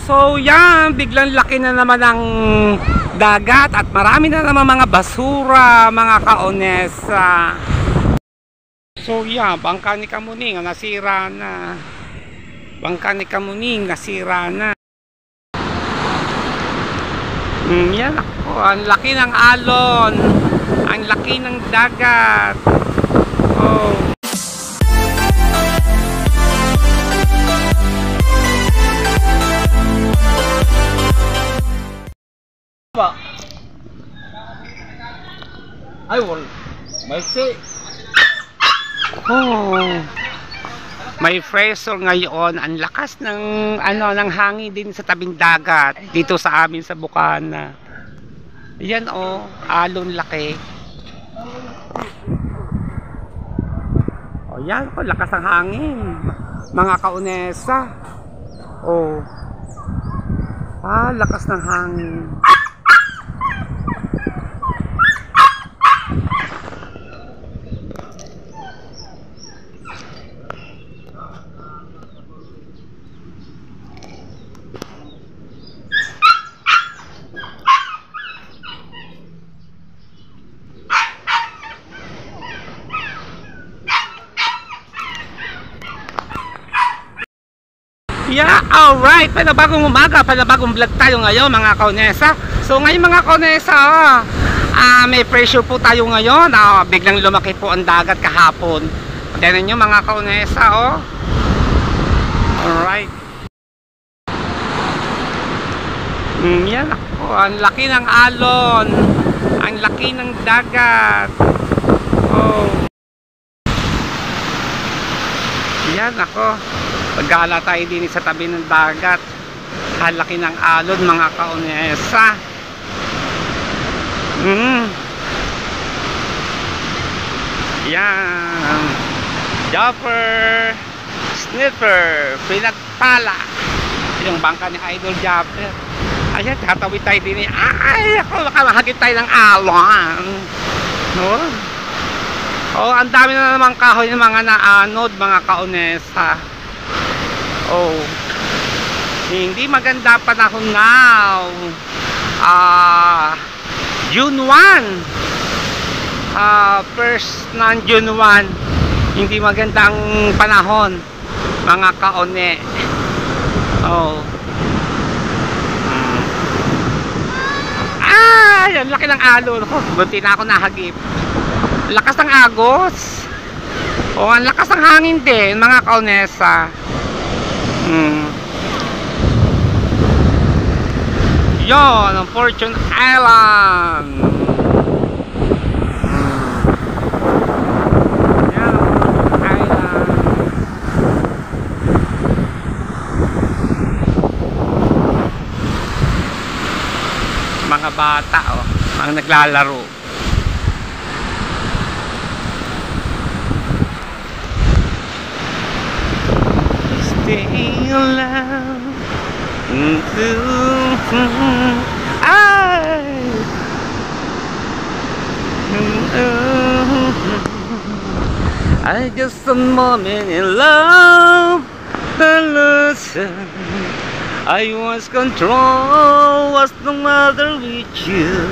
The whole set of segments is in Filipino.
So yan, biglang laki na naman ng dagat at marami na naman mga basura, mga kaonesa. So yan, bangka ni Kamuning nasira na. Bangka ni Kamuning nasira na. Yan ako, ang laki ng alon, ang laki ng dagat. Oh. Ay, wala. May say. Oh. May pressure ngayon, ang lakas ng ng hangin din sa tabing dagat dito sa amin sa Bukana. Yan oh, alon laki. Oh, yan oh, lakas ng hangin. Mga kaonesa. Oh. Lakas ng hangin. Yeah, alright, panabagong umaga, panabagong vlog tayo ngayon mga kaonesa. So ngayon mga kaonesa, may pressure po tayo ngayon. Biglang lumaki po ang dagat kahapon. Tignan nyo mga kaonesa, oh. Alright. Yan ako, ang laki ng alon, ang laki ng dagat. Oh. Yan ako. Paggala tayo din sa tabi ng dagat. Halaki ng alon mga kaonesa. Yan. Jumper, sniffer, pinagpala. Yung bangka ni Idol Jumper. Ayan, tatawid tayo din. Ay, ako makamahagit tayo ng alon. No? Oh, ang dami na naman kahoy ng mga naanod mga kaonesa. Oh, hindi maganda panahon now. June 1, first ng June 1, hindi magandang panahon mga kaone. Oh. Yan, laki ng alon. Bunti na ako nahagip. Lakas ng agos. Oh, ang lakas ng hangin din mga kaonesa. Yon ang Fortune Island. Yan ang Fortune Island. Mga bata oh, mga naglalaro. Staying alive. I just a moment in love, the loser. I was control, was no matter with you.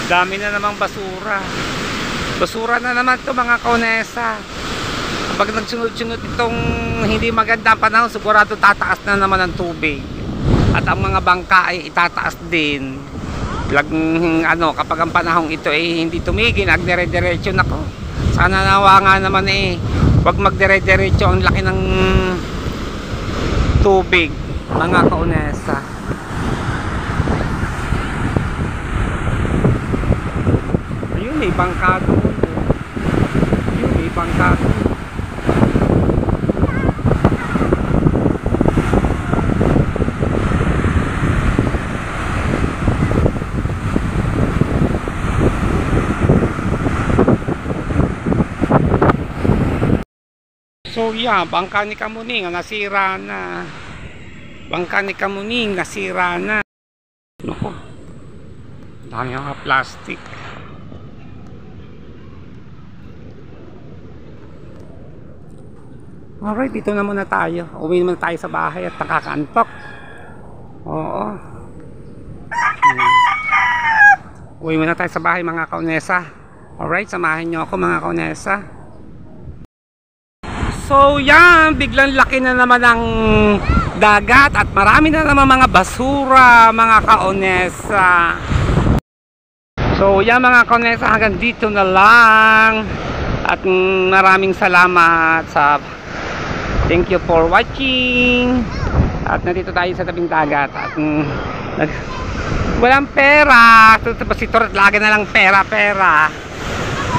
Dami na namang basura. Basura na naman to mga kaonesa. Kapag nagsunod-sunod itong hindi maganda panahon, sigurado tataas na naman ang tubig. At ang mga bangka ay itataas din. Kapag ang panahong ito ay hindi tumigil, nagdire-diretso na ko. Sana nawa nga naman wag magdire-diretso, ang laki ng tubig mga kaonesa. May bangka doon. May bangka doon. yan, bangka ni Kamuning, nasira na. Bangka ni Kamuning, nasira na. Naku, dami mga plastic. Alright, dito na muna tayo. Uwi naman tayo sa bahay at nakakaantok. Oo. Uwi muna tayo sa bahay mga kaunesa. Alright, samahin nyo ako mga kaunesa. So yan, biglang laki na naman ang dagat at marami na naman mga basura mga kaunesa. So yan mga kaunesa, hanggang dito na lang. At maraming salamat sa thank you for watching. At nandito tayo sa tabing dagat. At walang pera. Si Torres lagi na lang pera.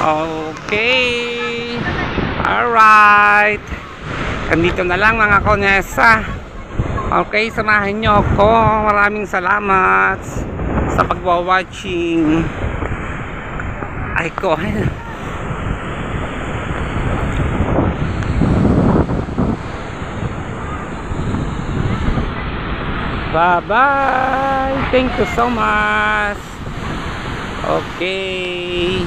Okay. Alright. Nandito na lang mga kaunesa. Okay, samahin nyo ako. Maraming salamat sa pagwa-watching. Ay ko. Bye-bye. Thank you so much. Okay.